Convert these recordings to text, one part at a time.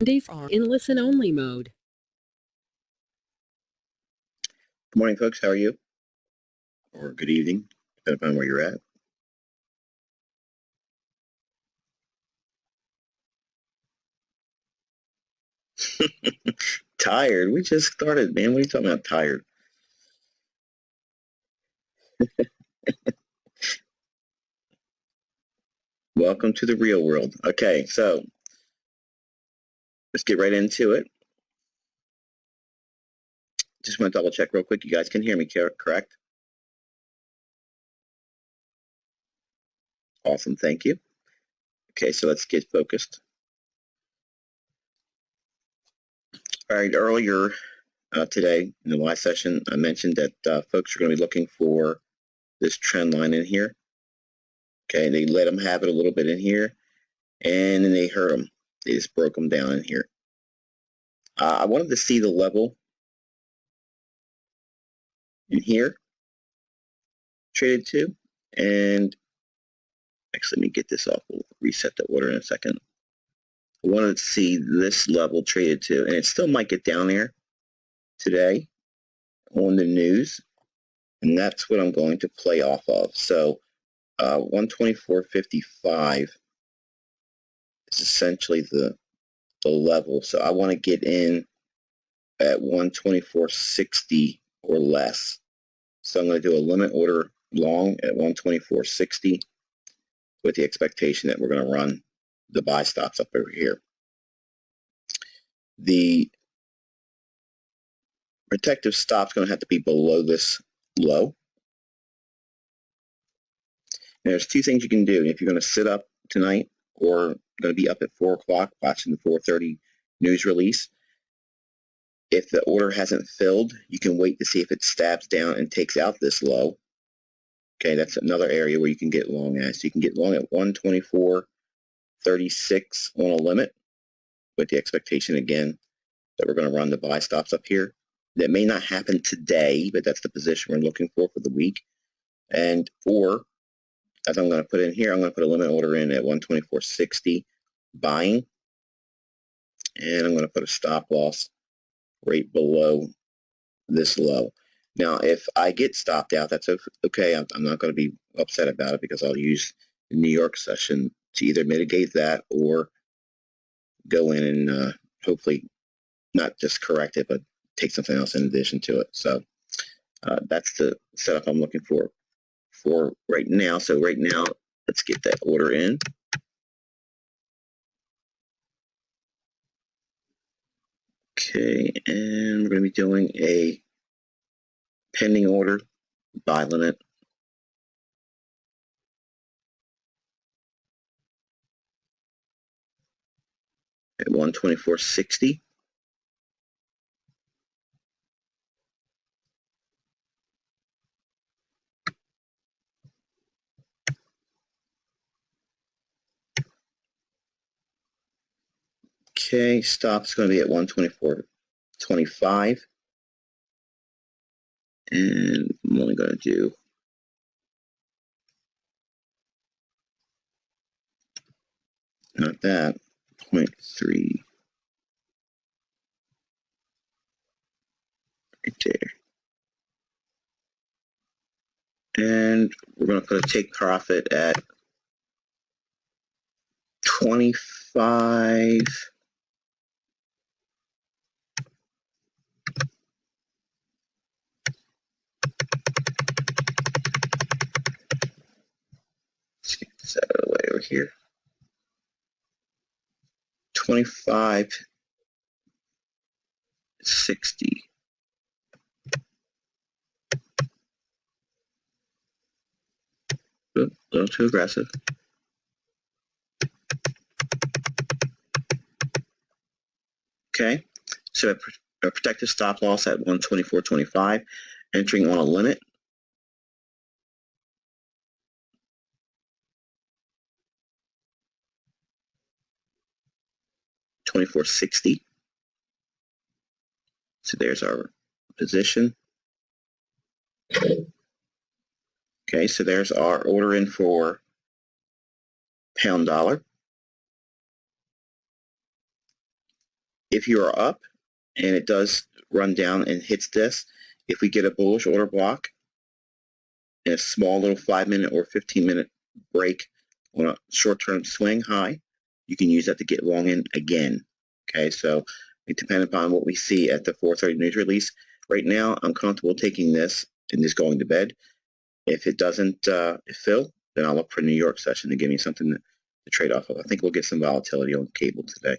Days are in listen-only mode. Good morning, folks. How are you? Or good evening, depending on where you're at. Tired? We just started, man. What are you talking about, tired? Welcome to the real world. Okay, so let's get right into it. Just want to double check real quick. You guys can hear me, correct? Awesome, thank you. Okay, so let's get focused. All right, earlier today in the live session, I mentioned that folks are going to be looking for this trend line in here. Okay, they let them have it a little bit in here, and then they hurt them. They just broke them down in here. I wanted to see the level in here traded to, and actually let me get this off. We'll reset the order in a second. I wanted to see this level traded to, and it still might get down there today on the news, and that's what I'm going to play off of. So 124.55 is essentially the level. So I want to get in at 124.60 or less. So I'm going to do a limit order long at 124.60 with the expectation that we're going to run the buy stops up over here. The protective stop's going to have to be below this low. And there's two things you can do. If you're going to sit up tonight or going to be up at 4 o'clock watching the 4:30 news release, if the order hasn't filled, you can wait to see if it stabs down and takes out this low. Okay, that's another area where you can get long at. So you can get long at 124.36 on a limit with the expectation, again, that we're going to run the buy stops up here. That may not happen today, but that's the position we're looking for the week. And or, as I'm going to put in here, I'm going to put a limit order in at 124.60 buying. And I'm going to put a stop loss right below this low. Now, if I get stopped out, that's okay. I'm not going to be upset about it because I'll use the New York session to either mitigate that or go in and hopefully not just correct it, but take something else in addition to it. So that's the setup I'm looking for right now. So right now, let's get that order in. Okay, and we're going to be doing a pending order buy limit. At 124.60. Okay, stop's going to be at 124.25. And I'm only going to do not that, 0.3 right there. And we're going to put a take profit at 25. Let's get this out of the way over here. 25.60. Oops, a little too aggressive. Okay, so a protective stop loss at 124.25, entering on a limit. $24.60. So there's our position. Okay, so there's our order in for pound dollar. if you are up and it does run down and hits this, if we get a bullish order block and a small little 5-minute or 15-minute break on a short-term swing high, you can use that to get long in again. Okay, so it depends upon what we see at the 4:30 news release. Right now, I'm comfortable taking this and just going to bed. If it doesn't fill, then I'll look for a New York session to give me something to trade off of. I think we'll get some volatility on cable today.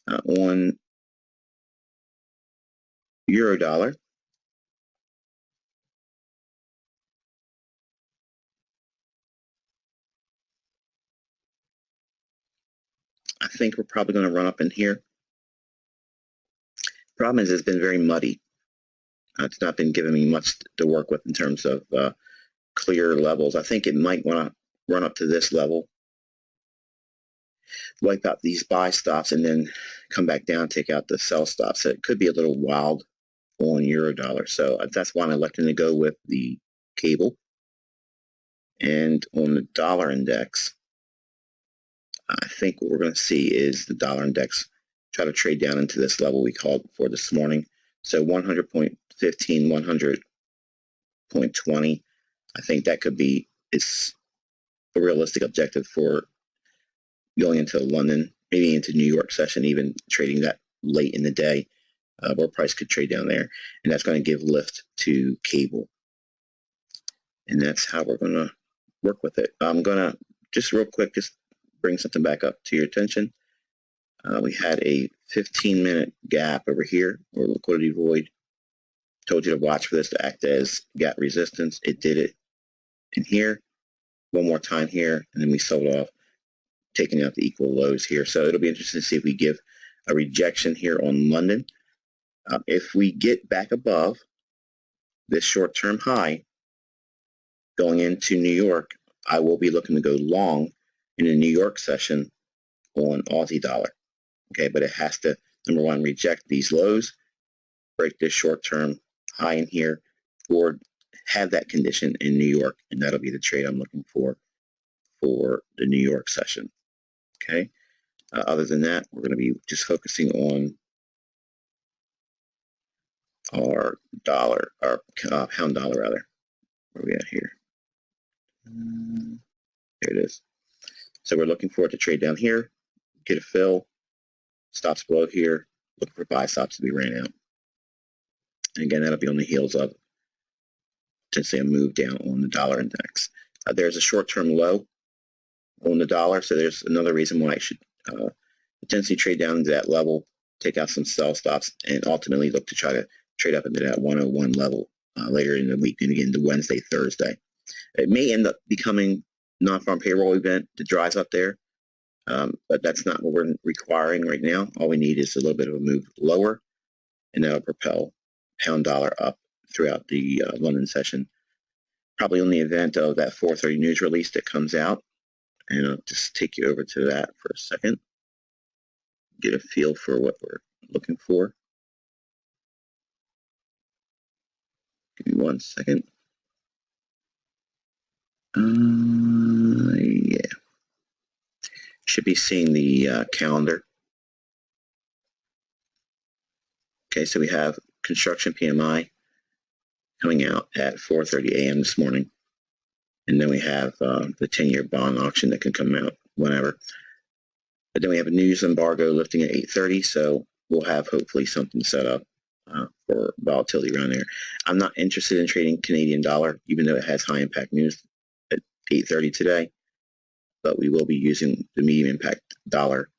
On euro dollar, I think we're probably going to run up in here. Problem is, it's been very muddy. It's not been giving me much to work with in terms of clear levels. I think it might want to run up to this level, wipe out these buy stops, and then come back down, take out the sell stops. So it could be a little wild on euro dollar. So that's why I'm electing to go with the cable. And on the dollar index, I think what we're going to see is the dollar index try to trade down into this level we called for this morning. So 100.15, 100.20. I think that could be is a realistic objective for going into London, maybe into New York session, even trading that late in the day, where price could trade down there. And that's going to give lift to cable. And that's how we're going to work with it. I'm going to just real quick, just bring something back up to your attention. We had a 15-minute gap over here, or liquidity void. Told you to watch for this to act as gap resistance. It did it in here, one more time here, and then we sold off, taking out the equal lows here. So it'll be interesting to see if we give a rejection here on London. If we get back above this short-term high going into New York, I will be looking to go long in the New York session on Aussie dollar. Okay, but it has to, number one, reject these lows, break this short-term high in here, or have that condition in New York, and that'll be the trade I'm looking for the New York session. Okay. Other than that, we're going to be just focusing on our dollar, our pound dollar rather. Where are we at here? There it is. So we're looking for it to trade down here, get a fill, stops below here, looking for buy stops to be ran out. And again, that'll be on the heels of potentially a move down on the dollar index. There's a short-term low on the dollar, so there's another reason why I should potentially trade down into that level, take out some sell stops, and ultimately look to try to trade up into that 101 level later in the week, and again to Wednesday, Thursday. It may end up becoming non-farm payroll event that drives up there, but that's not what we're requiring right now. All we need is a little bit of a move lower, and that'll propel pound dollar up throughout the London session. Probably on the event of that 4:30 news release that comes out. And I'll just take you over to that for a second. Get a feel for what we're looking for. Give me 1 second. Yeah. Should be seeing the calendar. Okay, so we have construction PMI coming out at 4:30 a.m. this morning. And then we have the 10-year bond auction that can come out whenever. But then we have a news embargo lifting at 8:30, so we'll have hopefully something set up for volatility around there. I'm not interested in trading Canadian dollar, even though it has high impact news at 8:30 today. But we will be using the medium impact dollar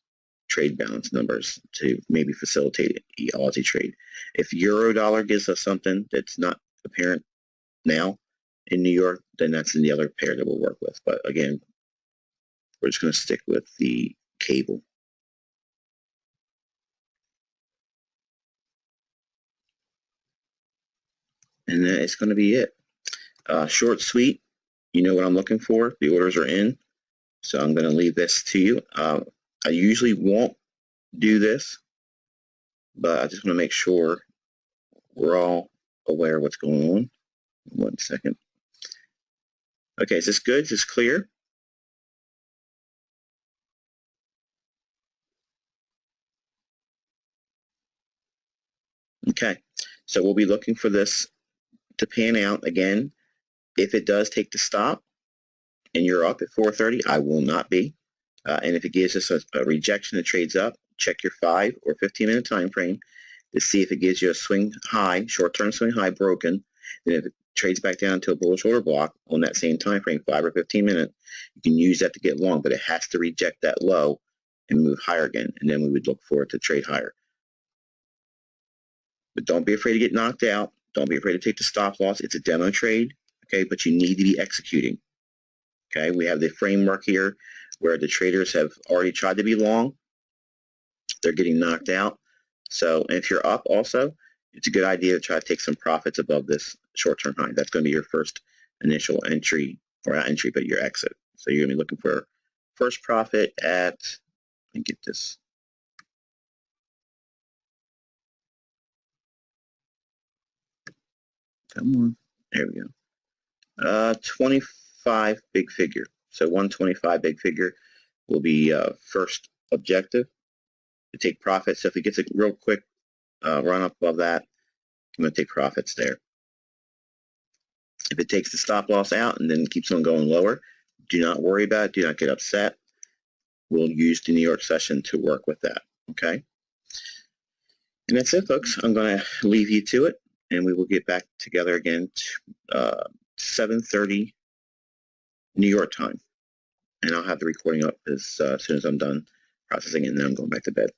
trade balance numbers to maybe facilitate the Aussie trade. If euro dollar gives us something that's not apparent now in New York, then that's in the other pair that we'll work with. But again, we're just going to stick with the cable. And that is going to be it. Short, sweet. You know what I'm looking for. The orders are in. So I'm going to leave this to you. I usually won't do this, but I just want to make sure we're all aware of what's going on. 1 second. Okay, is this good? Is this clear? Okay, so we'll be looking for this to pan out again. If it does take the stop and you're up at 430, I will not be. And if it gives us a rejection that trades up, check your 5 or 15-minute time frame to see if it gives you a swing high, short-term swing high broken. Then if it trades back down to a bullish order block on that same time frame, 5 or 15 minute, you can use that to get long, but it has to reject that low and move higher again, and then we would look for it to trade higher. But don't be afraid to get knocked out. Don't be afraid to take the stop loss. It's a demo trade, okay, but you need to be executing. Okay, we have the framework here where the traders have already tried to be long. They're getting knocked out. So if you're up also, it's a good idea to try to take some profits above this short-term high. That's going to be your first initial entry, or not entry, but your exit. So you're going to be looking for first profit at, let me get this. Come on, there we go. 25 big figure. So 125 big figure will be first objective to take profits. So if it gets a real quick run up above that, I'm going to take profits there. If it takes the stop loss out and then keeps on going lower, do not worry about it. Do not get upset. We'll use the New York session to work with that. Okay. And that's it, folks. I'm going to leave you to it, and we will get back together again 7:30 New York time. And I'll have the recording up as soon as I'm done processing it, and then I'm going back to bed.